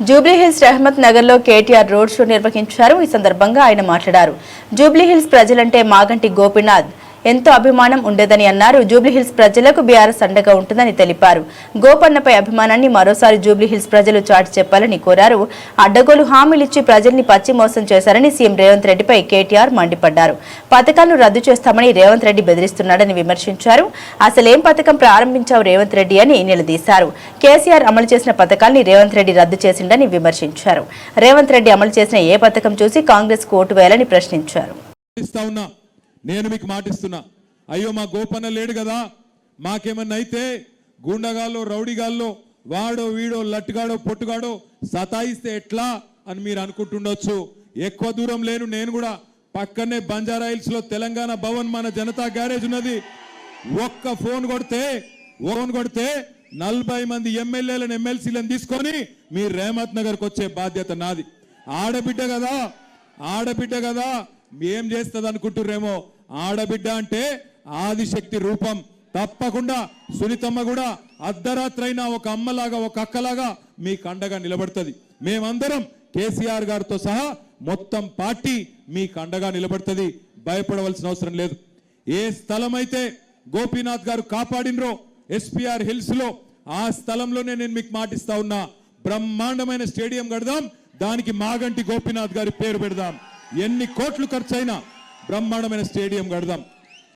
జూబ్లీహిల్స్ రహమత్ నగర్ లో KTR road show నిర్వహించారు. ఈ సందర్భంగా ఆయన మాట్లాడారు. జూబ్లీహిల్స్ ప్రజలంటే మాగంటి గోపీనాథ్ ఎంతో అభిమానం ఉండేదని అన్నారు. జూబ్లీహిల్స్ ప్రజలకు బీఆర్ఎస్ అండగా ఉంటుందని తెలిపారు. గోపన్నపై అభిమానాన్ని మరోసారి జూబ్లీహిల్స్ ప్రజలు చాటి చెప్పాలని కోరారు. అడ్డగోలు హామీలిచ్చి ప్రజల్ని పచ్చి మోసం చేశారని సీఎం రేవంత్ రెడ్డిపై కేటీఆర్ మండిపడ్డారు. పథకాలను రద్దు చేస్తామని రేవంత్ రెడ్డి బెదిరిస్తున్నాడని విమర్శించారు. అసలేం పథకం ప్రారంభించావు రేవంత్ రెడ్డి అని నిలదీశారు. కేసీఆర్ అమలు చేసిన పథకాల్ని రేవంత్ రెడ్డి రద్దు చేసిండని విమర్శించారు. రేవంత్ రెడ్డి అమలు చేసిన ఏ పథకం చూసి కాంగ్రెస్ కు ఓటు వేయాలని ప్రశ్నించారు. నేను మీకు మాటిస్తున్నా, అయ్యో మా గోపన్న లేడు కదా, మాకేమన్నా అయితే గూండగాల్లో రౌడీగాల్లో వాడో వీడో లట్టుగాడో పొట్టుగాడో సతాయిస్తే ఎట్లా అని మీరు అనుకుంటుండొచ్చు. ఎక్కువ దూరం లేను, నేను కూడా పక్కనే బంజారా హిల్స్ లో తెలంగాణ భవన్ మన జనతా గ్యారేజ్ ఉన్నది. ఒక్క ఫోన్ కొడితే 40 మంది ఎమ్మెల్యేలను ఎమ్మెల్సీలను తీసుకొని మీ రేమత్ నగర్కి వచ్చే బాధ్యత నాది. ఆడబిడ్డ కదా ఏం చేస్తుంది అనుకుంటుర్రేమో. ఆడబిడ్డ అంటే ఆదిశక్తి రూపం. తప్పకుండా సునీతమ్మ కూడా అర్ధరాత్రైనా ఒక అమ్మలాగా ఒక అక్కలాగా మీకు అండగా నిలబడుతుంది. మేమందరం కేసీఆర్ గారితో సహా మొత్తం పార్టీ మీకు అండగా నిలబడుతుంది. భయపడవలసిన అవసరం లేదు. ఏ స్థలం అయితే గోపీనాథ్ గారు కాపాడినరో ఎస్పీఆర్ హిల్స్ లో, ఆ స్థలంలోనే నేను మీకు మాటిస్తా ఉన్నా, బ్రహ్మాండమైన స్టేడియం కడదాం, దానికి మాగంటి గోపీనాథ్ గారి పేరు పెడదాం. ఎన్ని కోట్లు ఖర్చైనా బ్రహ్మాండమైన స్టేడియం కడదాం.